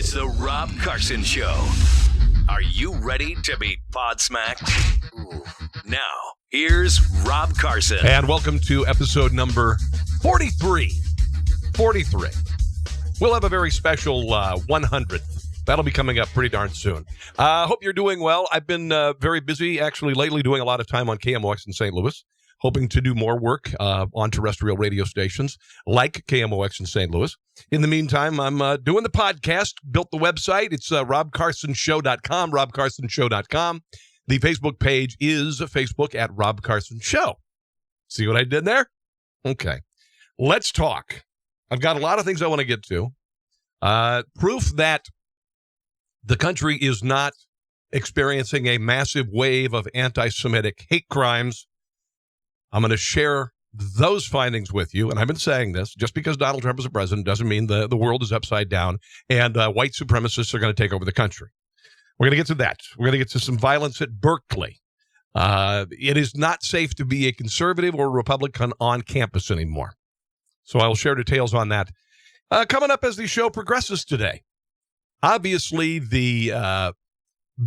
It's the Rob Carson Show. Are you ready to be podsmacked? Now, here's Rob Carson. And welcome to episode number 43. 43. We'll have a very special 100th. That'll be coming up pretty darn soon. Hope you're doing well. I've been very busy, actually, lately doing a lot of time on KMOX in St. Louis, hoping to do more work on terrestrial radio stations like KMOX in St. Louis. In the meantime, I'm doing the podcast, built the website. It's robcarsonshow.com, robcarsonshow.com. The Facebook page is Facebook at Rob Carson Show. See what I did there? Okay. Let's talk. I've got a lot of things I want to get to. Proof that the country is not experiencing a massive wave of anti-Semitic hate crimes. I'm going to share those findings with you. And I've been saying this, just because Donald Trump is a president doesn't mean the world is upside down and white supremacists are going to take over the country. We're going to get to that. We're going to get to some violence at Berkley. It is not safe to be a conservative or a Republican on campus anymore. So I will share details on that coming up as the show progresses today. Obviously, the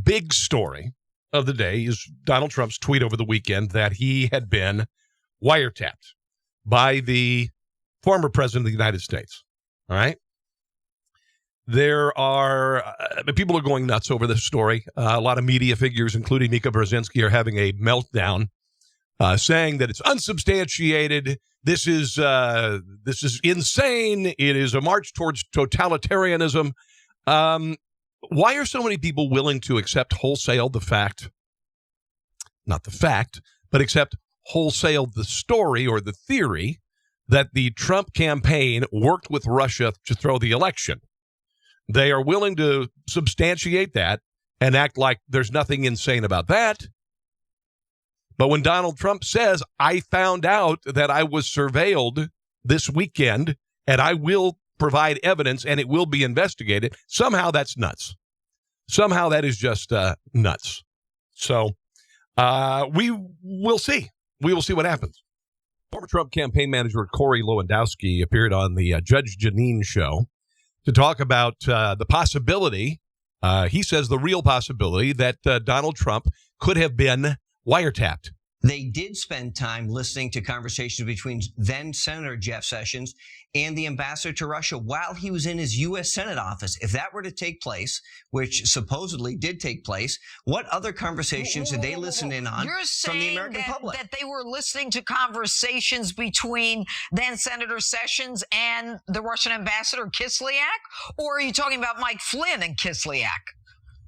big story of the day is Donald Trump's tweet over the weekend that he had been wiretapped by the former president of the United States. All right. There are people are going nuts over this story. A lot of media figures, including Mika Brzezinski, are having a meltdown, saying that it's unsubstantiated. This is insane. It is a march towards totalitarianism. Why are so many people willing to accept wholesale not the fact, but accept wholesale the story or the theory that the Trump campaign worked with Russia to throw the election? They are willing to substantiate that and act like there's nothing insane about that. But when Donald Trump says, I found out that I was surveilled this weekend and I will provide evidence and it will be investigated, somehow that's nuts. Somehow that is just nuts. So we will see. We will see what happens. Former Trump campaign manager Corey Lewandowski appeared on the Judge Jeanine show to talk about the possibility, he says the real possibility, that Donald Trump could have been wiretapped. They did spend time listening to conversations between then Senator Jeff Sessions and the ambassador to Russia while he was in his U.S. Senate office. If that were to take place, which supposedly did take place, what other conversations did they listen in on from the American public? That they were listening to conversations between then Senator Sessions and the Russian ambassador Kislyak? Or are you talking about Mike Flynn and Kislyak?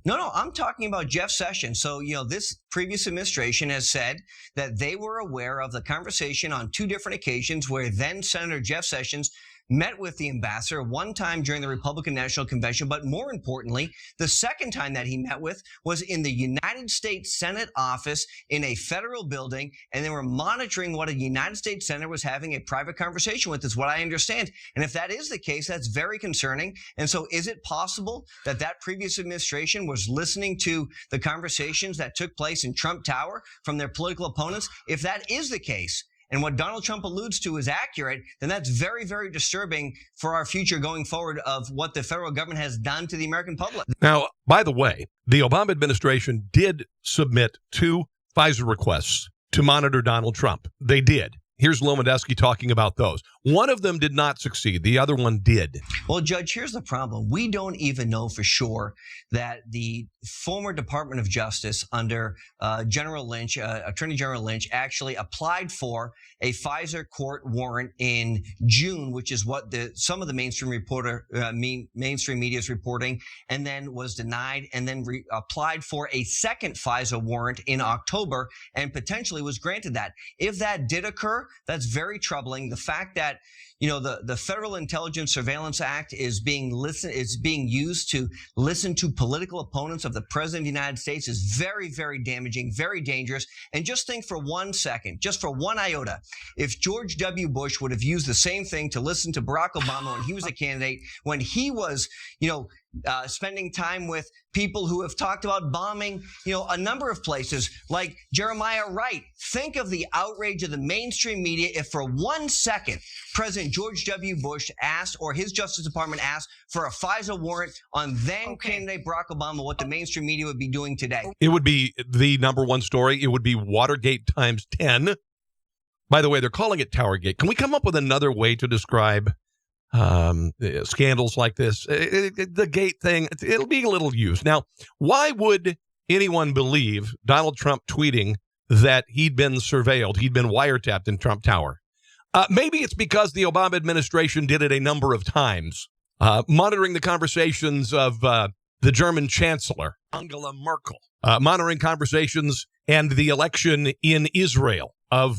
No, I'm talking about Jeff Sessions. So, this previous administration has said that they were aware of the conversation on two different occasions where then Senator Jeff Sessions met with the ambassador, one time during the Republican National Convention, but more importantly, the second time that he met with was in the United States Senate office in a federal building, and they were monitoring what a United States senator was having a private conversation with, is what I understand. And if that is the case, that's very concerning. And so is it possible that that previous administration was listening to the conversations that took place in Trump Tower from their political opponents? If that is the case, and what Donald Trump alludes to is accurate, then that's very, very disturbing for our future going forward of what the federal government has done to the American public. Now, by the way, the Obama administration did submit 2 FISA requests to monitor Donald Trump. They did. Here's Lewandowski talking about those. One of them did not succeed. The other one did. Well, Judge, here's the problem. We don't even know for sure that the former Department of Justice under General Lynch, Attorney General Lynch, actually applied for a FISA court warrant in June, which is what some of the mainstream media is reporting, and then was denied, and then applied for a second FISA warrant in October and potentially was granted that. If that did occur, that's very troubling. The fact that the Federal Intelligence Surveillance Act is being used to listen to political opponents of the President of the United States is very, very damaging, very dangerous. And just think for 1 second, just for one iota, if George W. Bush would have used the same thing to listen to Barack Obama when he was a candidate, when he was, spending time with people who have talked about bombing, a number of places like Jeremiah Wright. Think of the outrage of the mainstream media if for 1 second President President George W. Bush asked, or his Justice Department asked, for a FISA warrant on then candidate Barack Obama, what the mainstream media would be doing today. It would be the number one story. It would be Watergate times 10. By the way, they're calling it Towergate. Can we come up with another way to describe scandals like this? The gate thing, it'll be a little used. Now, why would anyone believe Donald Trump tweeting that he'd been surveilled, he'd been wiretapped in Trump Tower? Maybe it's because the Obama administration did it a number of times, monitoring the conversations of the German Chancellor, Angela Merkel, monitoring conversations and the election in Israel of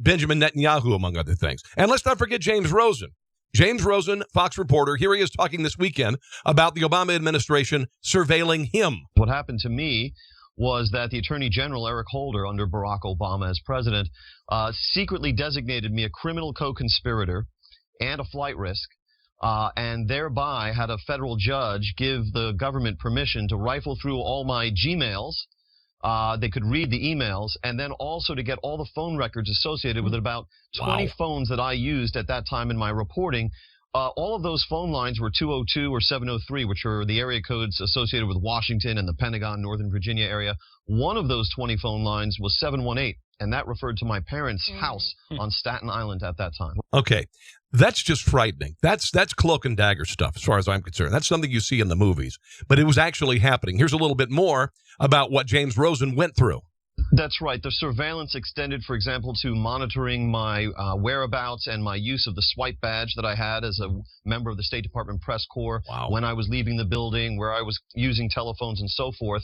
Benjamin Netanyahu, among other things. And let's not forget James Rosen. James Rosen, Fox reporter, here he is talking this weekend about the Obama administration surveilling him. What happened to me was that the Attorney General, Eric Holder, under Barack Obama as president, secretly designated me a criminal co-conspirator and a flight risk, and thereby had a federal judge give the government permission to rifle through all my Gmails. They could read the emails, and then also to get all the phone records associated with about 20 phones that I used at that time in my reporting. All of those phone lines were 202 or 703, which are the area codes associated with Washington and the Pentagon, Northern Virginia area. One of those 20 phone lines was 718, and that referred to my parents' house on Staten Island at that time. Okay, that's just frightening. That's cloak and dagger stuff, as far as I'm concerned. That's something you see in the movies, but it was actually happening. Here's a little bit more about what James Rosen went through. That's right. The surveillance extended, for example, to monitoring my whereabouts and my use of the swipe badge that I had as a member of the State Department press corps when I was leaving the building, where I was using telephones and so forth.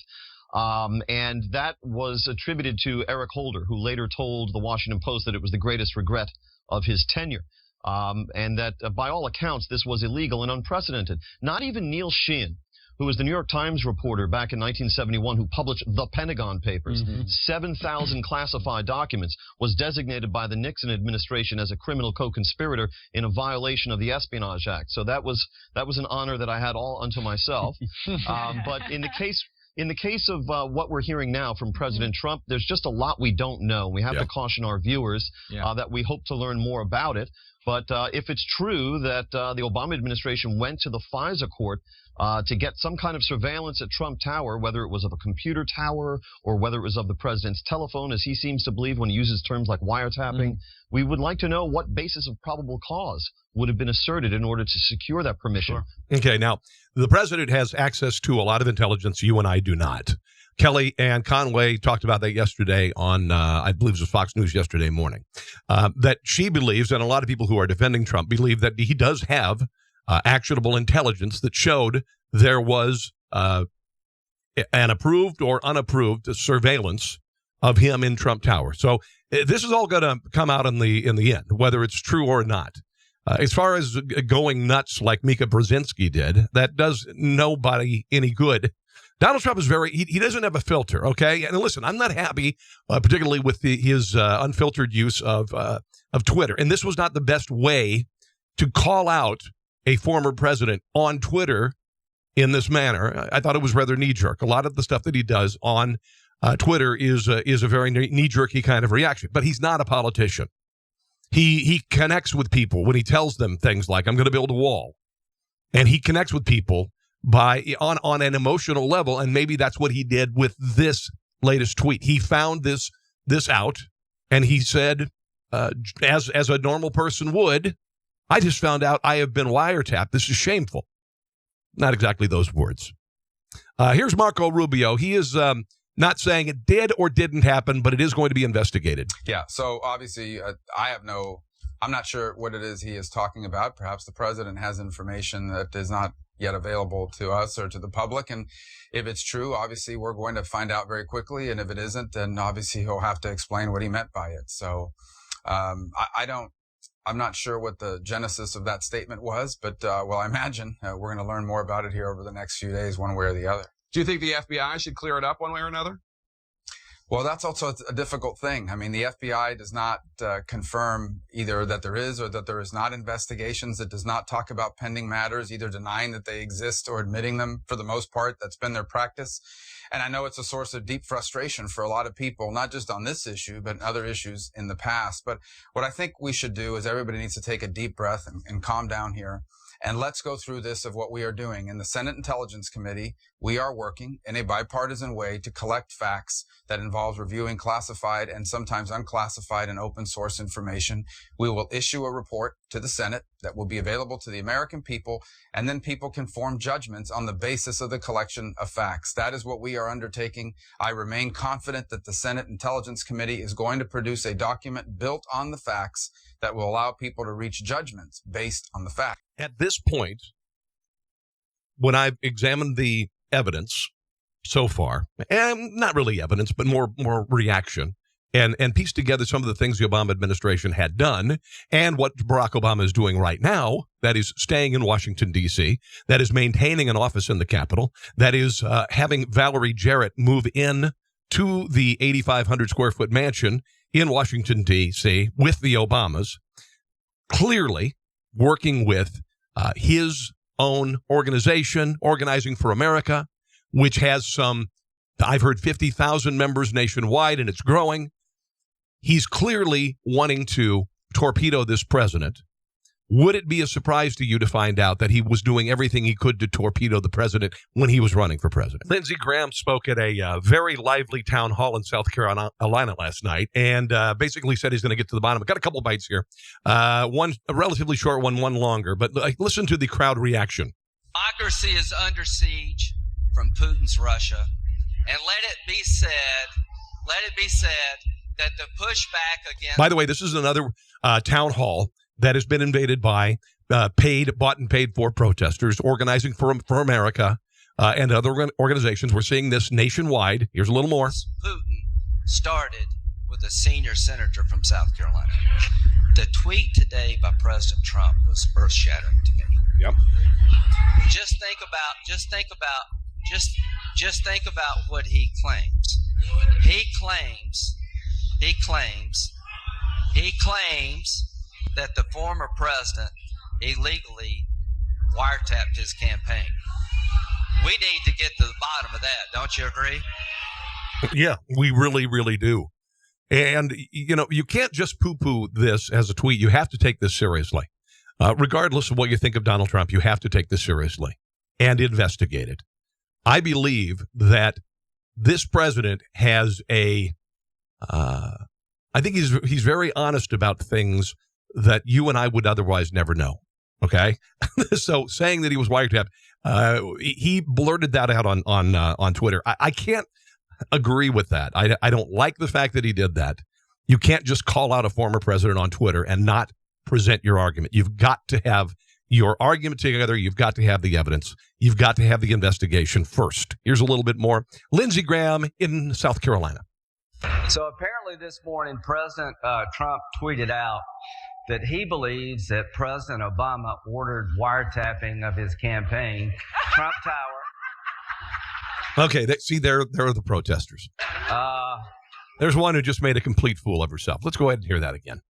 And that was attributed to Eric Holder, who later told the Washington Post that it was the greatest regret of his tenure. And that by all accounts, this was illegal and unprecedented. Not even Neil Sheehan, who was the New York Times reporter back in 1971 who published the Pentagon Papers, 7,000 classified documents, was designated by the Nixon administration as a criminal co-conspirator in a violation of the Espionage Act. So that was an honor that I had all unto myself. But in the case of what we're hearing now from President Trump, there's just a lot we don't know. We have to caution our viewers that we hope to learn more about it. But if it's true that the Obama administration went to the FISA court to get some kind of surveillance at Trump Tower, whether it was of a computer tower or whether it was of the president's telephone, as he seems to believe when he uses terms like wiretapping, we would like to know what basis of probable cause would have been asserted in order to secure that permission. Okay, now, the president has access to a lot of intelligence you and I do not. Kelly and Conway talked about that yesterday on, I believe it was Fox News yesterday morning, that she believes, and a lot of people who are defending Trump believe, that he does have actionable intelligence that showed there was an approved or unapproved surveillance of him in Trump Tower. So this is all going to come out in the end, whether it's true or not. As far as going nuts like Mika Brzezinski did, that does nobody any good. Donald Trump is he doesn't have a filter, okay? And listen, I'm not happy, particularly with his unfiltered use of Twitter. And this was not the best way to call out a former president on Twitter in this manner. I thought it was rather knee-jerk. A lot of the stuff that he does on Twitter is a very knee-jerky kind of reaction. But he's not a politician. He connects with people when he tells them things like, I'm going to build a wall. And he connects with people on an emotional level, and maybe that's what he did with this latest tweet. He found this out, and he said, as a normal person would, I just found out I have been wiretapped. This is shameful. Not exactly those words. Here's Marco Rubio. He is not saying it did or didn't happen, but it is going to be investigated. Yeah, so obviously I'm not sure what it is he is talking about. Perhaps the president has information that is not yet available to us or to the public. And if it's true, obviously we're going to find out very quickly. And if it isn't, then obviously he'll have to explain what he meant by it. So I'm not sure what the genesis of that statement was, but I imagine we're going to learn more about it here over the next few days, one way or the other. Do you think the FBI should clear it up one way or another? Well, that's also a difficult thing. I mean, the FBI does not confirm either that there is or that there is not investigations. It does not talk about pending matters, either denying that they exist or admitting them. For the most part, that's been their practice. And I know it's a source of deep frustration for a lot of people, not just on this issue, but other issues in the past. But what I think we should do is everybody needs to take a deep breath and calm down here. And let's go through this of what we are doing. In the Senate Intelligence Committee, we are working in a bipartisan way to collect facts that involves reviewing classified and sometimes unclassified and open source information. We will issue a report to the Senate that will be available to the American people, and then people can form judgments on the basis of the collection of facts. That is what we are undertaking. I remain confident that the Senate Intelligence Committee is going to produce a document built on the facts that will allow people to reach judgments based on the facts. At this point, when I've examined the evidence so far, and not really evidence, but more reaction, and pieced together some of the things the Obama administration had done and what Barack Obama is doing right now, that is staying in Washington, D.C., that is maintaining an office in the Capitol, that is having Valerie Jarrett move in to the 8,500 square foot mansion in Washington, D.C. with the Obamas, clearly working with his own organization, Organizing for America, which has I've heard 50,000 members nationwide, and it's growing. He's clearly wanting to torpedo this president. Would it be a surprise to you to find out that he was doing everything he could to torpedo the president when he was running for president? Lindsey Graham spoke at a very lively town hall in South Carolina last night and basically said he's going to get to the bottom. I've got a couple bites here. One a relatively short one longer, but listen to the crowd reaction. Democracy is under siege from Putin's Russia, and let it be said that the pushback against... By the way, this is another town hall that has been invaded by bought and paid for protesters, Organizing for America, and other organizations. We're seeing this nationwide. Here's a little more. Putin started with a senior senator from South Carolina. The tweet today by President Trump was earth-shattering to me. Yep. Just think about what he claims. He claims that the former president illegally wiretapped his campaign. We need to get to the bottom of that. Don't you agree? Yeah, we really, really do. And, you can't just poo-poo this as a tweet. You have to take this seriously. Regardless of what you think of Donald Trump, you have to take this seriously and investigate it. I believe that this president has I think he's very honest about things that you and I would otherwise never know. Okay, so saying that he was wiretapped, he blurted that out on Twitter. I can't agree with that. I don't like the fact that he did that. You can't just call out a former president on Twitter and not present your argument. You've got to have your argument together. You've got to have the evidence. You've got to have the investigation first. Here's a little bit more. Lindsey Graham in South Carolina. So apparently this morning, President Trump tweeted out that he believes that President Obama ordered wiretapping of his campaign, Trump Tower. Okay, there are the protesters. There's one who just made a complete fool of herself. Let's go ahead and hear that again.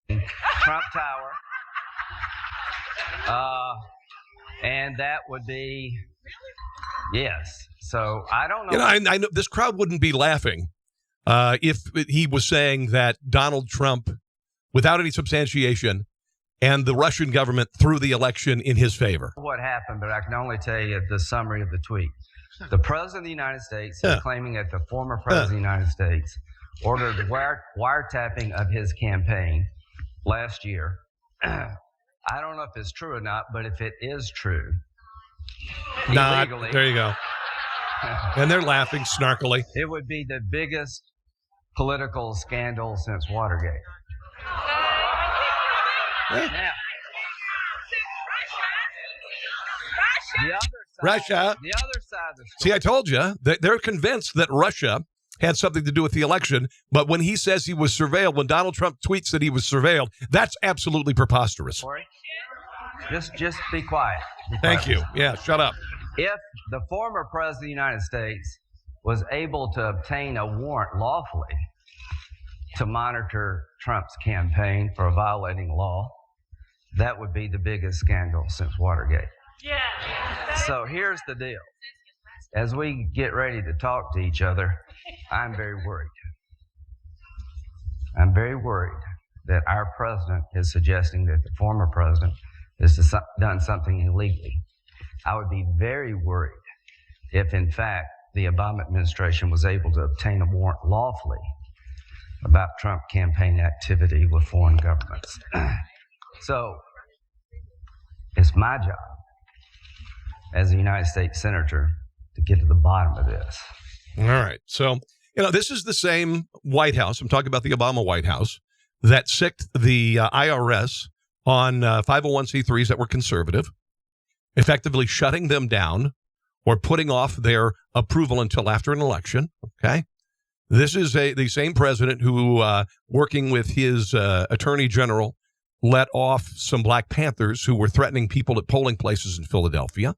Trump Tower. And that would be, yes. So I don't know. I know this crowd wouldn't be laughing if he was saying that Donald Trump, without any substantiation, and the Russian government threw the election in his favor. What happened, but I can only tell you the summary of the tweet. The President of the United States is claiming that the former President of the United States ordered wiretapping of his campaign last year. I don't know if it's true or not, but if it is true, illegally, there you go. And they're laughing snarkily. It would be the biggest political scandal since Watergate. Yeah. Now, Russia. The other side of the story. See, I told you that they're convinced that Russia had something to do with the election, but when he says he was surveilled, when Donald Trump tweets that he was surveilled, that's absolutely preposterous. Just be quiet. Thank you. Yeah, shut up. If the former President of the United States was able to obtain a warrant lawfully to monitor Trump's campaign for violating law, that would be the biggest scandal since Watergate. Yeah. So here's the deal. As we get ready to talk to each other, I'm very worried. I'm very worried that our president is suggesting that the former president has done something illegally. I would be very worried if, in fact, the Obama administration was able to obtain a warrant lawfully about Trump campaign activity with foreign governments. So it's my job as a United States Senator to get to the bottom of this. All right. So, this is the same White House. I'm talking about the Obama White House that sicked the IRS on 501c3s that were conservative, effectively shutting them down or putting off their approval until after an election. Okay. This is the same president who, working with his attorney general, let off some Black Panthers who were threatening people at polling places in Philadelphia.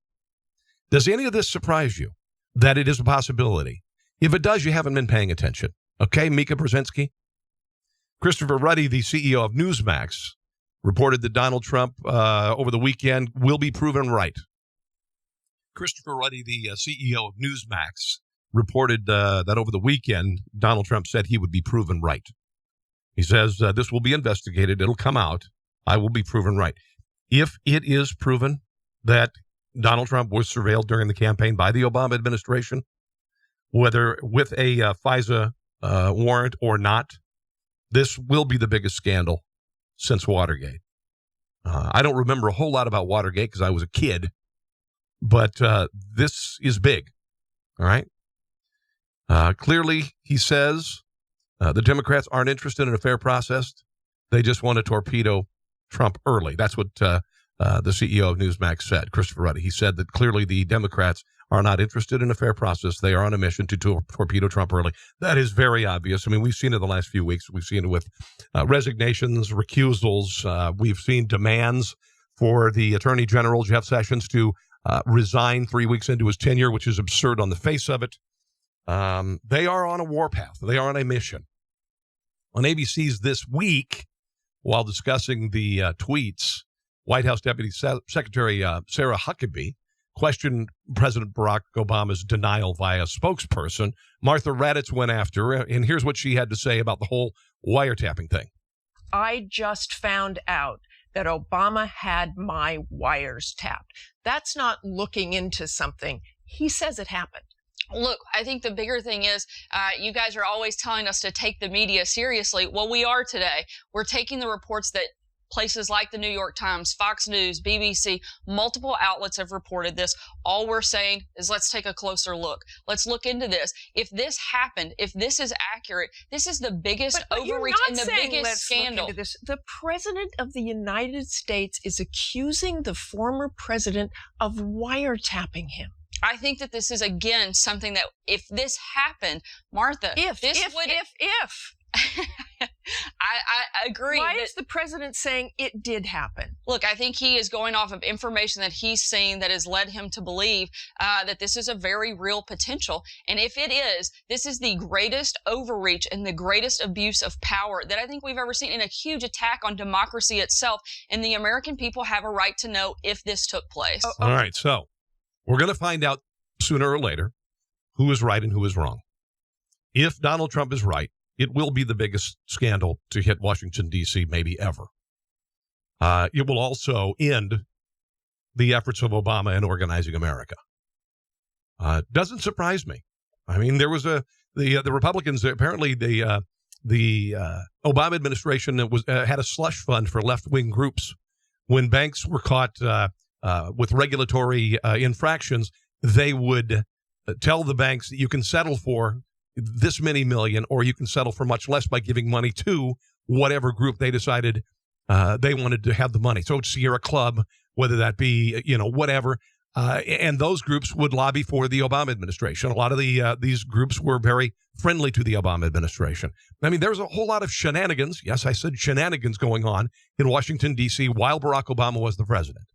Does any of this surprise you that it is a possibility? If it does, you haven't been paying attention. Okay, Mika Brzezinski? Christopher Ruddy, the CEO of Newsmax, reported that Donald Trump over the weekend will be proven right. Christopher Ruddy, the CEO of Newsmax, reported that over the weekend, Donald Trump said he would be proven right. He says, this will be investigated. It'll come out. I will be proven right. If it is proven that Donald Trump was surveilled during the campaign by the Obama administration, whether with a FISA warrant or not, this will be the biggest scandal since Watergate. I don't remember a whole lot about Watergate because I was a kid, but this is big. All right. Clearly, he says the Democrats aren't interested in a fair process. They just want to torpedo Trump early. That's what the CEO of Newsmax said, Christopher Ruddy. He said that clearly the Democrats are not interested in a fair process. They are on a mission to torpedo Trump early. That is very obvious. I mean, we've seen it the last few weeks. We've seen it with resignations, recusals. We've seen demands for the Attorney General, Jeff Sessions, to resign 3 weeks into his tenure, which is absurd on the face of it. They are on a warpath. They are on a mission. On ABC's This Week, while discussing the tweets, White House Deputy Secretary Sarah Huckabee questioned President Barack Obama's denial via spokesperson. Martha Raddatz went after her, and here's what she had to say about the whole wiretapping thing. I just found out that Obama had my wires tapped. That's not looking into something. He says it happened. Look, I think the bigger thing is you guys are always telling us to take the media seriously. Well, we are today. We're taking the reports that places like the New York Times, Fox News, BBC, multiple outlets have reported this. All we're saying is let's take a closer look. Let's look into this. If this happened, if this is accurate, this is the biggest overreach and the biggest scandal. The President of the United States is accusing the former president of wiretapping him. I think that this is, again, something that if this happened, Martha, if. I agree. Why is the president saying it did happen? Look, I think he is going off of information that he's seen that has led him to believe that this is a very real potential. And if it is, this is the greatest overreach and the greatest abuse of power that I think we've ever seen, and a huge attack on democracy itself. And the American people have a right to know if this took place. All right, so we're going to find out sooner or later who is right and who is wrong. If Donald Trump is right, it will be the biggest scandal to hit Washington, D.C., maybe ever. It will also end the efforts of Obama in organizing America. Doesn't surprise me. I mean, there was the Republicans, apparently the Obama administration had a slush fund for left-wing groups. When banks were caught with regulatory infractions, they would tell the banks that you can settle for this many million, or you can settle for much less by giving money to whatever group they decided they wanted to have the money. So Sierra Club, whether that be, whatever. And those groups would lobby for the Obama administration. A lot of these groups were very friendly to the Obama administration. I mean, there's a whole lot of shenanigans. Yes, I said shenanigans going on in Washington, D.C. while Barack Obama was the president.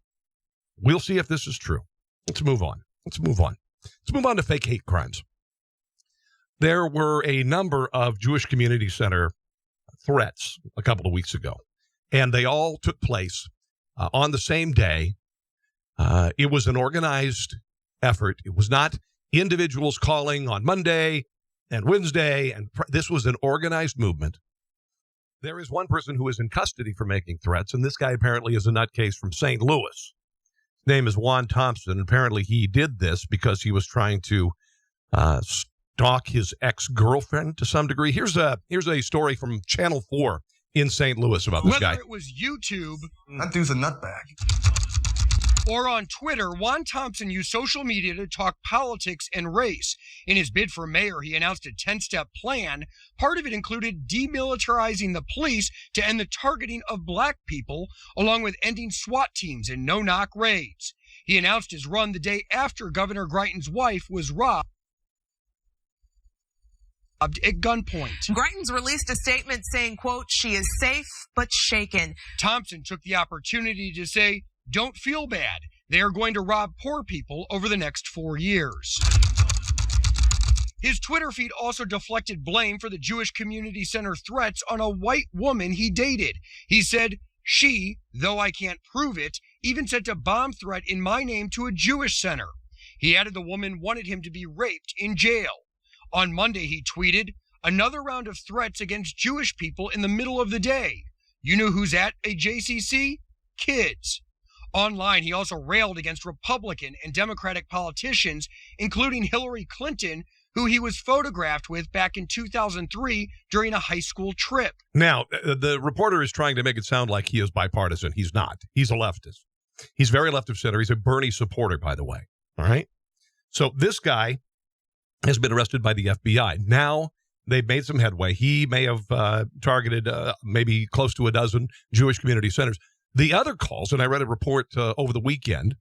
We'll see if this is true. Let's move on. Let's move on to fake hate crimes. there were a number of Jewish Community Center threats a couple of weeks ago, and they all took place on the same day. It was an organized effort. It was not individuals calling on Monday and Wednesday, and this was an organized movement. There is one person who is in custody for making threats, and this guy apparently is a nutcase from St. Louis. His name is Juan Thompson. Apparently he did this because he was trying to stalk his ex-girlfriend to some degree. Here's a story from Channel 4 in St. Louis about this guy. Whether it was YouTube, that dude's a nutbag, or on Twitter, Juan Thompson used social media to talk politics and race. In his bid for mayor, he announced a 10-step plan. Part of it included demilitarizing the police to end the targeting of black people, along with ending SWAT teams and no-knock raids. He announced his run the day after Governor Greitens' wife was robbed at gunpoint. Greitens released a statement saying, quote, "She is safe but shaken." Thompson took the opportunity to say, "Don't feel bad. They are going to rob poor people over the next 4 years." His Twitter feed also deflected blame for the Jewish Community Center threats on a white woman he dated. He said, she, though I can't prove it, even sent a bomb threat in my name to a Jewish center. He added the woman wanted him to be raped in jail. On Monday, he tweeted, "Another round of threats against Jewish people in the middle of the day. You know who's at a JCC? Kids." Online, he also railed against Republican and Democratic politicians, including Hillary Clinton, who he was photographed with back in 2003 during a high school trip. Now, the reporter is trying to make it sound like he is bipartisan. He's not. He's a leftist. He's very left of center. He's a Bernie supporter, by the way. All right? So this guy has been arrested by the FBI. Now, they've made some headway. He may have targeted maybe close to a dozen Jewish community centers. The other calls, and I read a report over the weekend,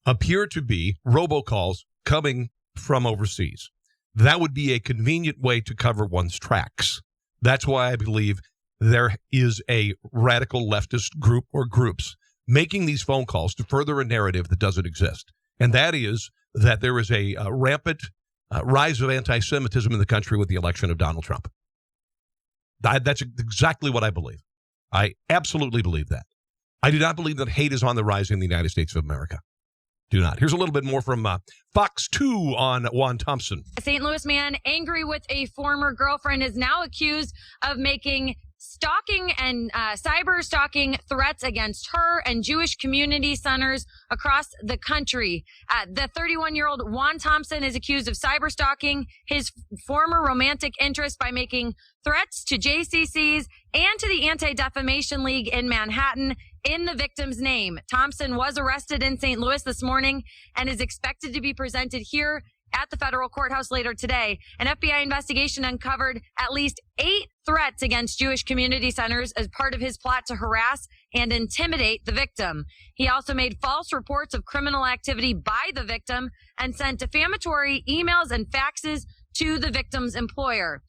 appear to be robocalls coming from overseas. That would be a convenient way to cover one's tracks. That's why I believe there is a radical leftist group or groups making these phone calls to further a narrative that doesn't exist. And that is that there is a rampant rise of anti-Semitism in the country with the election of Donald Trump. That's exactly what I believe. I absolutely believe that. I do not believe that hate is on the rise in the United States of America. Do not. Here's a little bit more from Fox 2 on Juan Thompson. A St. Louis man angry with a former girlfriend is now accused of making stalking and cyber stalking threats against her and Jewish community centers across the country. The 31-year-old Juan Thompson is accused of cyber stalking his former romantic interest by making threats to JCCs and to the Anti-Defamation League in Manhattan in the victim's name. Thompson was arrested in St. Louis this morning and is expected to be presented here at the federal courthouse later today. An FBI investigation uncovered at least 8 threats against Jewish community centers as part of his plot to harass and intimidate the victim. He also made false reports of criminal activity by the victim and sent defamatory emails and faxes to the victim's employer.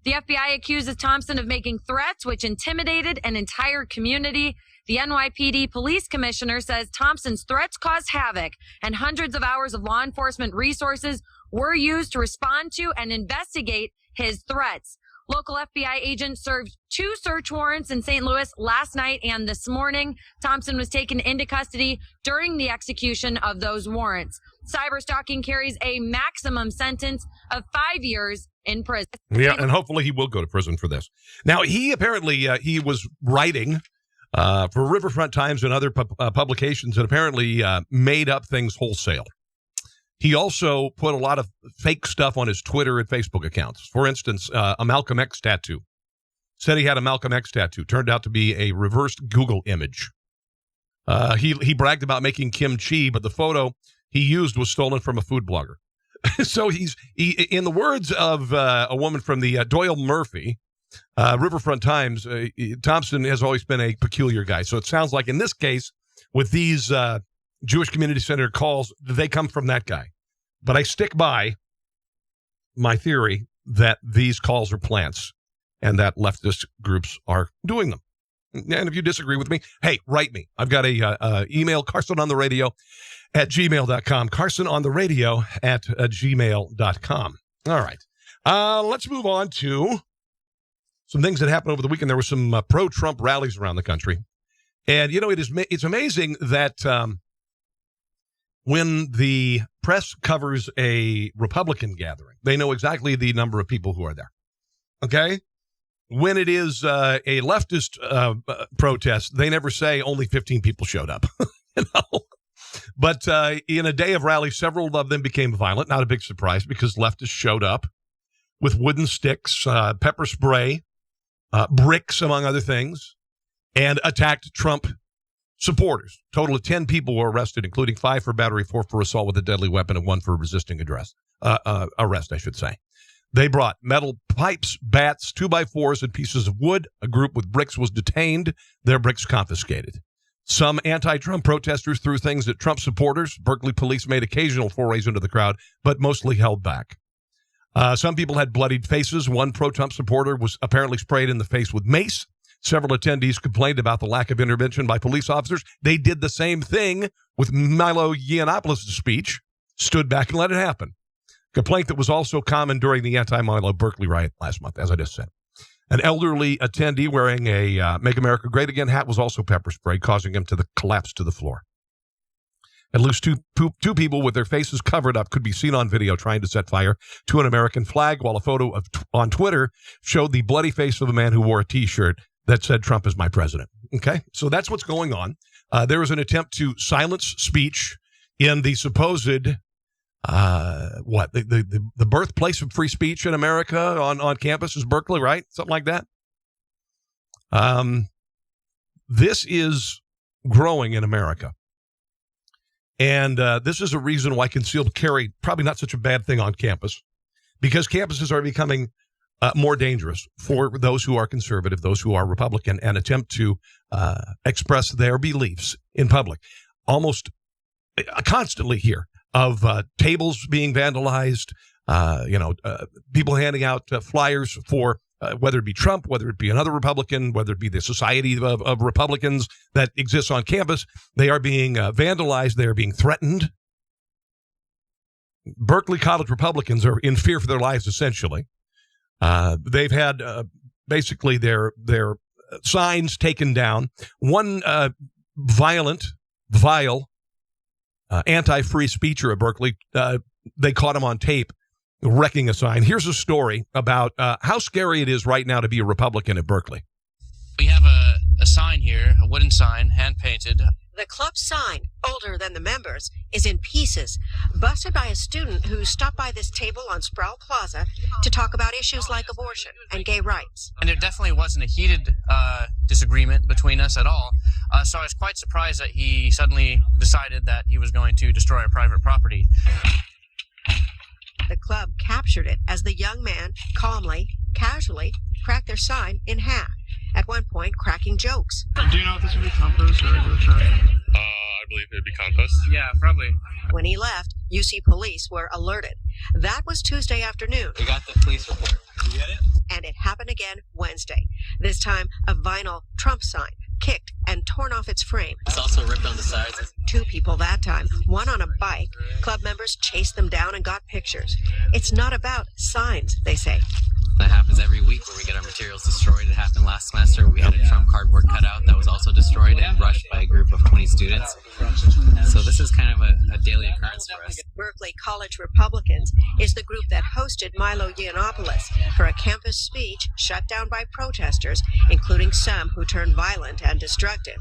The FBI accuses Thompson of making threats which intimidated an entire community. The NYPD police commissioner says Thompson's threats caused havoc and hundreds of hours of law enforcement resources were used to respond to and investigate his threats. Local FBI agents served 2 search warrants in St. Louis last night and this morning. Thompson was taken into custody during the execution of those warrants. Cyber stalking carries a maximum sentence of 5 years in prison. Yeah, and hopefully he will go to prison for this. Now, he apparently, he was writing for Riverfront Times and other publications and apparently made up things wholesale. He also put a lot of fake stuff on his Twitter and Facebook accounts. For instance, a Malcolm X tattoo. Said he had a Malcolm X tattoo. Turned out to be a reversed Google image. He bragged about making kimchi, but the photo he used was stolen from a food blogger. So he, in the words of a woman from the Doyle Murphy, Riverfront Times, Thompson has always been a peculiar guy. So it sounds like in this case, with these Jewish Community Center calls, they come from that guy. But I stick by my theory that these calls are plants and that leftist groups are doing them. And if you disagree with me, hey, write me. I've got a email, carsonontheradio@gmail.com. carsonontheradio@gmail.com. All right. Let's move on to some things that happened over the weekend. There were some pro-Trump rallies around the country. And, it's amazing that when the press covers a Republican gathering, they know exactly the number of people who are there. Okay? When it is a leftist protest, they never say only 15 people showed up. But in a day of rallies, several of them became violent. Not a big surprise because leftists showed up with wooden sticks, pepper spray, bricks, among other things, and attacked Trump supporters. Total of 10 people were arrested, including 5 for battery, 4 for assault with a deadly weapon, and 1 for resisting arrest, I should say. They brought metal pipes, bats, 2x4s, and pieces of wood. A group with bricks was detained, their bricks confiscated. Some anti-Trump protesters threw things at Trump supporters. Berkeley police made occasional forays into the crowd, but mostly held back. Some people had bloodied faces. One pro-Trump supporter was apparently sprayed in the face with mace. Several attendees complained about the lack of intervention by police officers. They did the same thing with Milo Yiannopoulos' speech, stood back and let it happen. Complaint that was also common during the anti-Milo Berkley riot last month, as I just said. An elderly attendee wearing a Make America Great Again hat was also pepper sprayed, causing him to collapse to the floor. At least two people with their faces covered up could be seen on video trying to set fire to an American flag, while a photo on Twitter showed the bloody face of a man who wore a T-shirt that said, "Trump is my president." Okay, so that's what's going on. There was an attempt to silence speech in the supposed, the birthplace of free speech in America on campus is Berkeley, right? Something like that. This is growing in America. And this is a reason why concealed carry probably not such a bad thing on campus, because campuses are becoming more dangerous for those who are conservative, those who are Republican, and attempt to express their beliefs in public. Almost constantly here of tables being vandalized, people handing out flyers for whether it be Trump, whether it be another Republican, whether it be the society of Republicans that exists on campus. They are being vandalized. They are being threatened. Berkeley College Republicans are in fear for their lives, essentially. They've had basically their signs taken down. One vile anti-free speecher at Berkeley, they caught him on tape wrecking a sign. Here's a story about how scary it is right now to be a Republican at Berkeley. We have a sign here, a wooden sign, hand-painted. The club sign, older than the members, is in pieces, busted by a student who stopped by this table on Sproul Plaza to talk about issues like abortion and gay rights. And it definitely wasn't a heated disagreement between us at all. So I was quite surprised that he suddenly decided that he was going to destroy our private property. The club captured it as the young man calmly, casually cracked their sign in half, at one point cracking jokes. Do you know if this would be compost or regular trash? I believe it would be compost. Yeah, probably. When he left, UC police were alerted. That was Tuesday afternoon. We got the police report. You get it? And it happened again Wednesday. This time, a vinyl Trump sign kicked and torn off its frame. It's also ripped on the sides. 2 people that time, one on a bike. Club members chased them down and got pictures. It's not about signs, they say. That happens every week where we get our materials destroyed. It happened last semester. We had a Trump cardboard cutout that was also destroyed and brushed by a group of 20 students. So this is kind of a daily occurrence for us. Berkeley College Republicans is the group that hosted Milo Yiannopoulos for a campus speech shut down by protesters, including some who turned violent and destructive.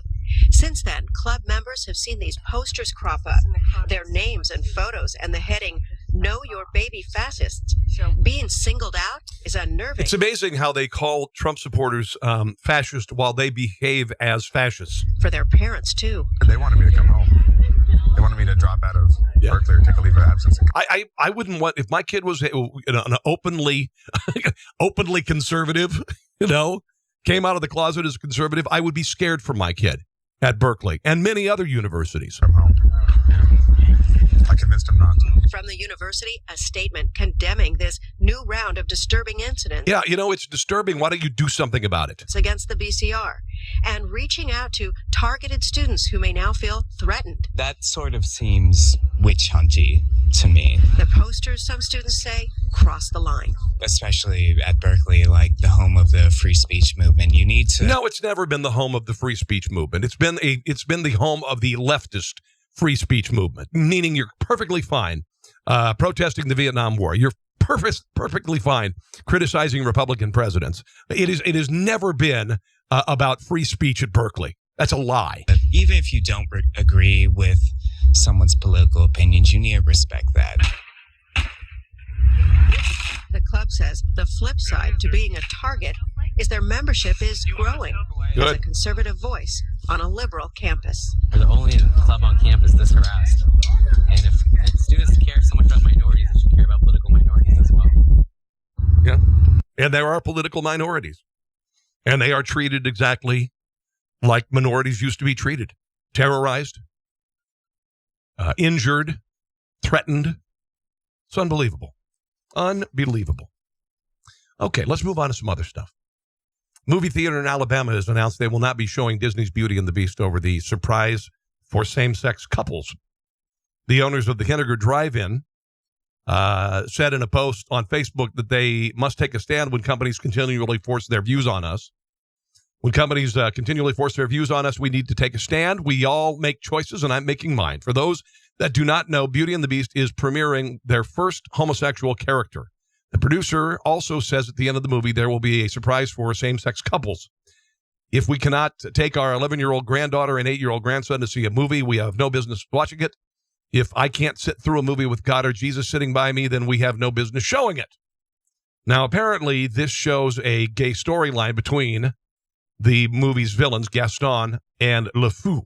Since then, club members have seen these posters crop up, their names and photos, and the heading, "Know Your Baby Fascists." Being singled out is unnerving. It's amazing how they call Trump supporters fascist while they behave as fascists. For their parents, too. They wanted me to come home. They wanted me to drop out of Berkeley or take a leave of absence. I wouldn't want, if my kid was an openly conservative, came out of the closet as a conservative, I would be scared for my kid at Berkeley and many other universities. From home. I convinced him not to. From the university, a statement condemning this new round of disturbing incidents. Yeah, it's disturbing. Why don't you do something about it? It's against the BCR and reaching out to targeted students who may now feel threatened. That sort of seems witch hunty to me. The posters, some students say, cross the line. Especially at Berkeley, like the home of the free speech movement. You need to... No, it's never been the home of the free speech movement. It's been the home of the leftist free speech movement, meaning you're perfectly fine protesting the Vietnam War. You're perfectly fine criticizing Republican presidents. It has never been about free speech at Berkeley. That's a lie. Even if you don't agree with someone's political opinions, you need to respect that. The club says the flip side to being a target is their membership is growing as a conservative voice on a liberal campus. We're the only club on campus this harassed. And if students care so much about minorities, they should care about political minorities as well. Yeah. And there are political minorities. And they are treated exactly like minorities used to be treated. Terrorized, injured, threatened. It's unbelievable. Unbelievable. Okay, let's move on to some other stuff. Movie theater in Alabama has announced they will not be showing Disney's Beauty and the Beast over the surprise for same-sex couples. The owners of the Henniger Drive-In said in a post on Facebook that they must take a stand when companies continually force their views on us. When companies continually force their views on us, we need to take a stand. We all make choices, and I'm making mine. For those that do not know, Beauty and the Beast is premiering their first homosexual character. The producer also says at the end of the movie there will be a surprise for same-sex couples. If we cannot take our 11-year-old granddaughter and 8-year-old grandson to see a movie, we have no business watching it. If I can't sit through a movie with God or Jesus sitting by me, then we have no business showing it. Now, apparently, this shows a gay storyline between the movie's villains, Gaston and Le Fou,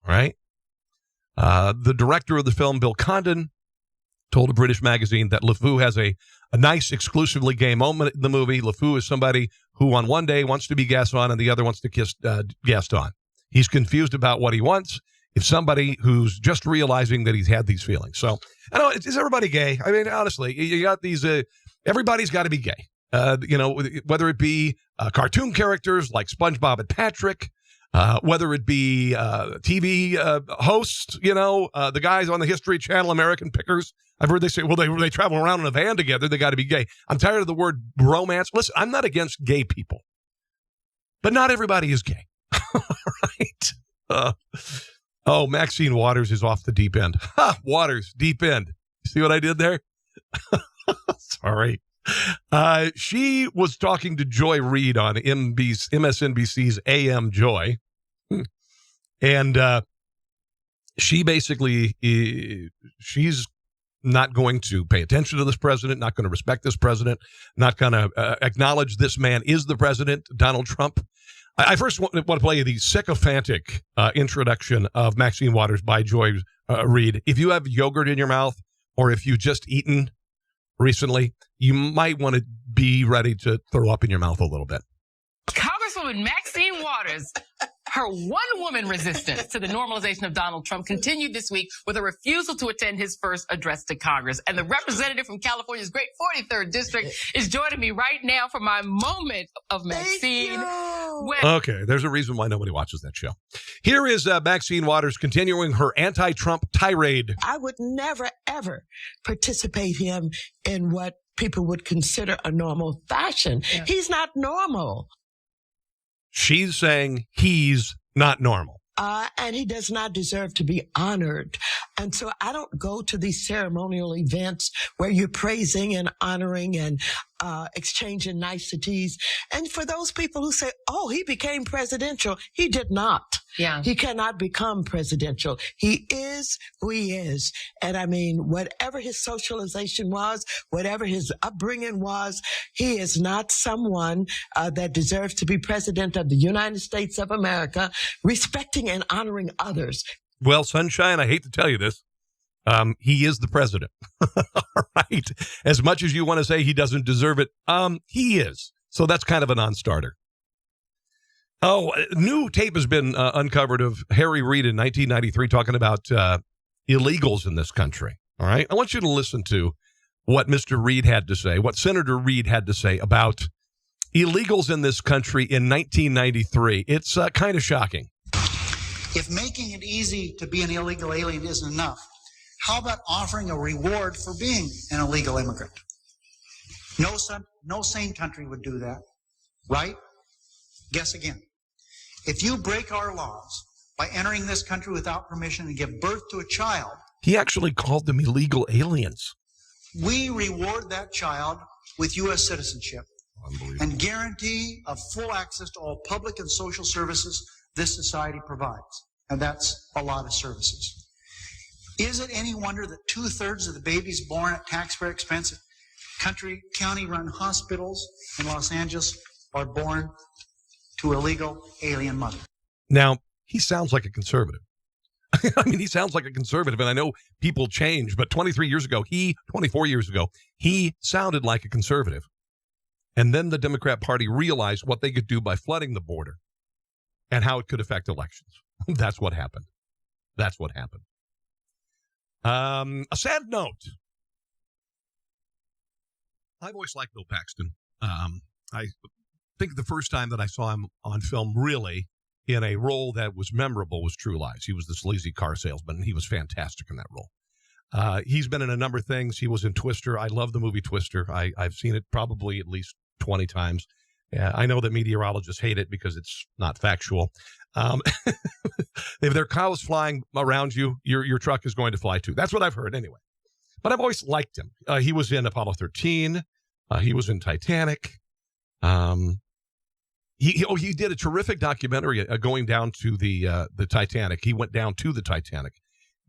right? The director of the film, Bill Condon, told a British magazine that Le Fou has a nice, exclusively gay moment in the movie. Le Fou is somebody who on one day wants to be Gaston and the other wants to kiss Gaston. He's confused about what he wants. If somebody who's just realizing that he's had these feelings. So, I don't know, is everybody gay? I mean, honestly, you got these, everybody's got to be gay. Whether it be cartoon characters like SpongeBob and Patrick, whether it be TV hosts, the guys on the History Channel, American Pickers. I've heard they say, well, they travel around in a van together. They got to be gay. I'm tired of the word bromance. Listen, I'm not against gay people, but not everybody is gay. Right? Maxine Waters is off the deep end. Waters, deep end. See what I did there? Sorry. She was talking to Joy Reid on MSNBC's AM Joy. And she basically, she's not going to pay attention to this president, not going to respect this president, not going to acknowledge this man is the president, Donald Trump. I first want to play you the sycophantic introduction of Maxine Waters by Joy Reid. If you have yogurt in your mouth or if you've just eaten recently, you might want to be ready to throw up in your mouth a little bit. Congresswoman Maxine Waters, her one-woman resistance to the normalization of Donald Trump continued this week with a refusal to attend his first address to Congress. And the representative from California's great 43rd district is joining me right now for my moment of Maxine. Okay, there's a reason why nobody watches that show. Here is Maxine Waters continuing her anti-Trump tirade. I would never, ever participate him in what people would consider a normal fashion. Yeah. He's not normal. She's saying he's not normal. And he does not deserve to be honored. And so I don't go to these ceremonial events where you're praising and honoring and exchanging niceties. And for those people who say, oh, he became presidential, he did not. Yeah. He cannot become presidential. He is who he is. And I mean, whatever his socialization was, whatever his upbringing was, he is not someone that deserves to be president of the United States of America, respecting and honoring others. Well, Sunshine, I hate to tell you this. He is the president. All right. As much as you want to say he doesn't deserve it, he is. So that's kind of a non-starter. New tape has been uncovered of Harry Reid in 1993 talking about illegals in this country. All right. I want you to listen to what Mr. Reid had to say, what Senator Reid had to say about illegals in this country in 1993. It's kind of shocking. If making it easy to be an illegal alien isn't enough, How about offering a reward for being an illegal immigrant? No sane country would do that, right? Guess again. If you break our laws by entering this country without permission and give birth to a child, he actually called them illegal aliens. We reward that child with U.S. citizenship and guarantee of full access to all public and social services this society provides. And that's a lot of services. Is it any wonder that 2/3 of the babies born at taxpayer expense at county-run hospitals in Los Angeles are born to illegal alien mothers? Now, he sounds like a conservative. I mean, he sounds like a conservative, and I know people change, but 24 years ago, he sounded like a conservative. And then the Democrat Party realized what they could do by flooding the border and how it could affect elections. That's what happened. That's what happened. A sad note. I've always liked Bill Paxton. I think the first time that I saw him on film really in a role that was memorable was True Lies. He was the sleazy car salesman, and he was fantastic in that role. He's been in a number of things. He was in Twister. I love the movie Twister. I've seen it probably at least 20 times. I know that meteorologists hate it because it's not factual. If there are cows flying around you, your truck is going to fly too. That's what I've heard anyway. But I've always liked him. He was in Apollo 13. He was in Titanic. He did a terrific documentary going down to the Titanic. He went down to the Titanic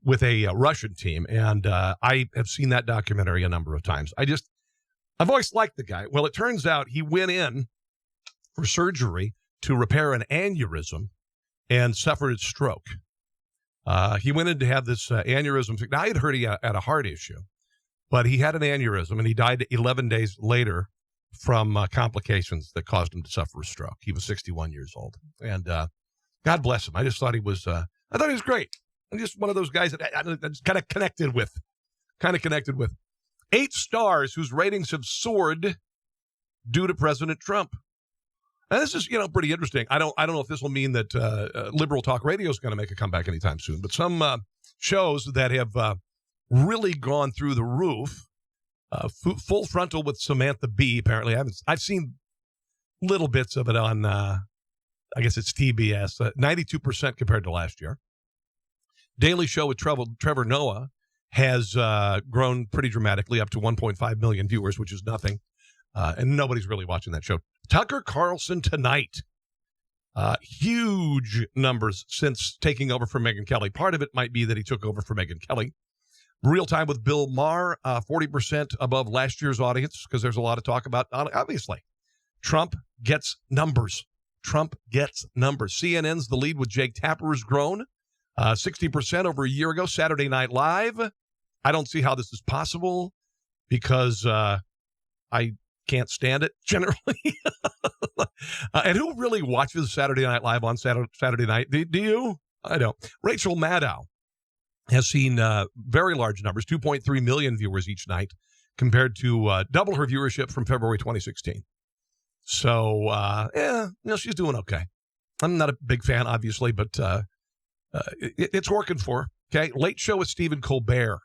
with a Russian team, and I have seen that documentary a number of times. I've always liked the guy. Well, it turns out he went in for surgery to repair an aneurysm and suffered a stroke. He went in to have this aneurysm. Now, I had heard he had a heart issue, but he had an aneurysm, and he died 11 days later from complications that caused him to suffer a stroke. He was 61 years old, and God bless him. I just thought he was great. I'm just one of those guys that I just kind of connected with. 8 stars whose ratings have soared due to President Trump. Now, this is, pretty interesting. I don't know if this will mean that liberal talk radio is going to make a comeback anytime soon, but some shows that have really gone through the roof. Full Frontal with Samantha Bee, apparently. I've seen little bits of it on, I guess it's TBS, 92% compared to last year. Daily Show with Trevor Noah has grown pretty dramatically, up to 1.5 million viewers, which is nothing. And nobody's really watching that show. Tucker Carlson Tonight. Huge numbers since taking over for Megyn Kelly. Part of it might be that he took over for Megyn Kelly. Real Time with Bill Maher, 40% above last year's audience, because there's a lot of talk about, obviously, Trump gets numbers. CNN's The Lead with Jake Tapper has grown 60% over a year ago. Saturday Night Live. I don't see how this is possible because I can't stand it generally. And who really watches Saturday Night Live on Saturday night? Do you? I don't. Rachel Maddow has seen very large numbers, 2.3 million viewers each night, compared to double her viewership from February 2016. So, she's doing okay. I'm not a big fan, obviously, but it's working for her. Okay, Late Show with Stephen Colbert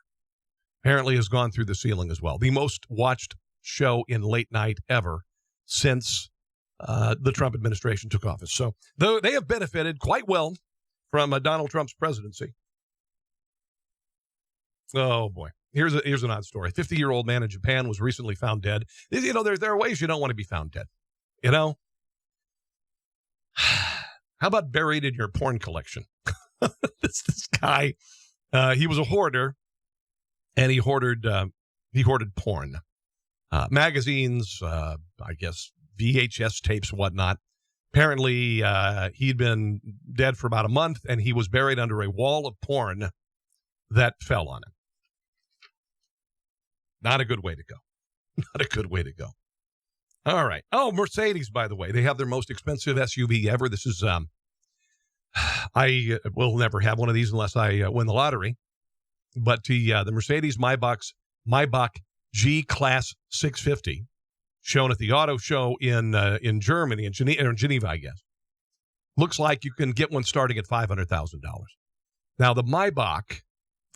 apparently has gone through the ceiling as well. The most watched show in late night ever since the Trump administration took office. So they have benefited quite well from Donald Trump's presidency. Oh, boy. Here's an odd story. A 50-year-old man in Japan was recently found dead. There are ways you don't want to be found dead. How about buried in your porn collection? This guy, he was a hoarder, and he hoarded porn. Magazines, I guess, VHS tapes, whatnot. Apparently, he'd been dead for about a month, and he was buried under a wall of porn that fell on him. Not a good way to go. All right. Oh, Mercedes, by the way. They have their most expensive SUV ever. This is, I will never have one of these unless I win the lottery. But the Mercedes Maybach G-Class 650, shown at the auto show in Germany, in Geneva, I guess. Looks like you can get one starting at $500,000. Now, the Maybach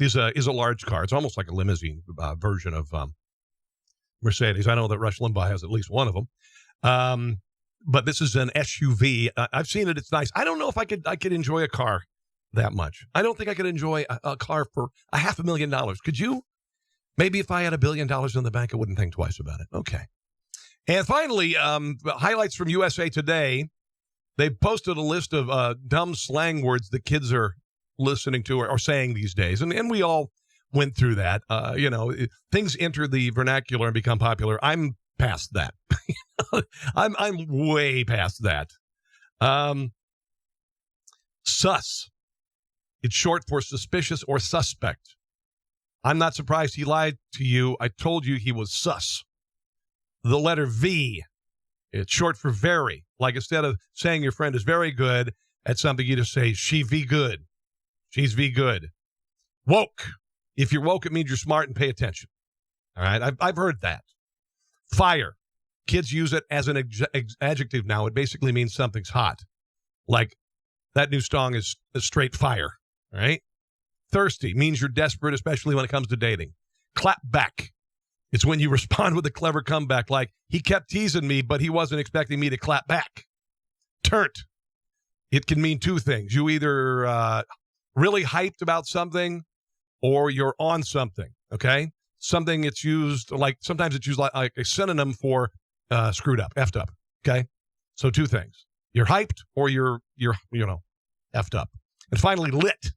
is a large car. It's almost like a limousine version of Mercedes. I know that Rush Limbaugh has at least one of them. But this is an SUV. I've seen it. It's nice. I don't know if I could enjoy a car that much. I don't think I could enjoy a car for $500,000. Could you? Maybe if I had $1 billion in the bank, I wouldn't think twice about it. Okay. And finally, highlights from USA Today. They posted a list of dumb slang words that kids are listening to or saying these days. And we all went through that. Things enter the vernacular and become popular. I'm past that. I'm way past that. Sus. It's short for suspicious or suspect. I'm not surprised he lied to you. I told you he was sus. The letter V. It's short for very. Like instead of saying your friend is very good at something, you just say, she V good. She's V good. Woke. If you're woke, it means you're smart and pay attention. All right? I've heard that. Fire. Kids use it as an adjective now. It basically means something's hot. Like, that new song is straight fire. All right? Thirsty means you're desperate, especially when it comes to dating. Clap back. It's when you respond with a clever comeback like, he kept teasing me, but he wasn't expecting me to clap back. Turnt. It can mean two things. You either really hyped about something or you're on something, okay? Something it's used, like, sometimes it's used like a synonym for screwed up, effed up, okay? So two things. You're hyped or you're effed up. And finally, lit.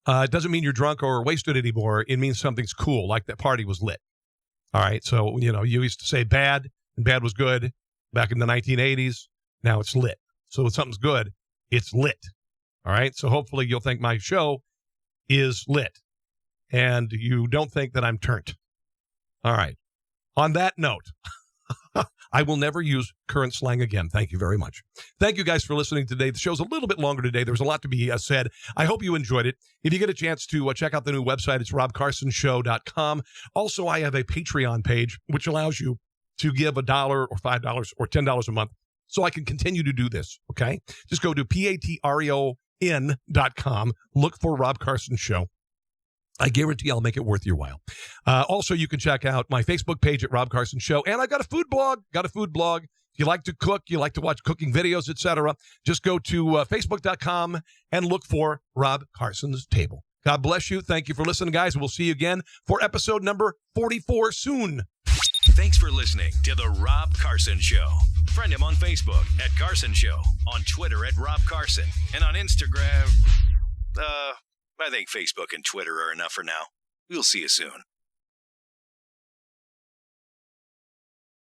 It doesn't mean you're drunk or wasted anymore. It means something's cool, like that party was lit. All right, so, you used to say bad, and bad was good back in the 1980s. Now it's lit. So if something's good, it's lit. All right, so hopefully you'll think my show is lit, and you don't think that I'm turnt. All right, on that note, I will never use current slang again. Thank you very much. Thank you guys for listening today. The show's a little bit longer today. There was a lot to be said. I hope you enjoyed it. If you get a chance to check out the new website, it's robcarsonshow.com. Also, I have a Patreon page, which allows you to give $1 or $5 or $10 a month so I can continue to do this, okay? Just go to patreon.com. Look for Rob Carson Show. I guarantee I'll make it worth your while. Also, you can check out my Facebook page at Rob Carson Show. And I've got a food blog. If you like to cook, you like to watch cooking videos, etc., just go to Facebook.com and look for Rob Carson's Table. God bless you. Thank you for listening, guys. We'll see you again for episode number 44 soon. Thanks for listening to The Rob Carson Show. Friend him on Facebook at Carson Show, on Twitter at Rob Carson, and on Instagram, I think Facebook and Twitter are enough for now. We'll see you soon.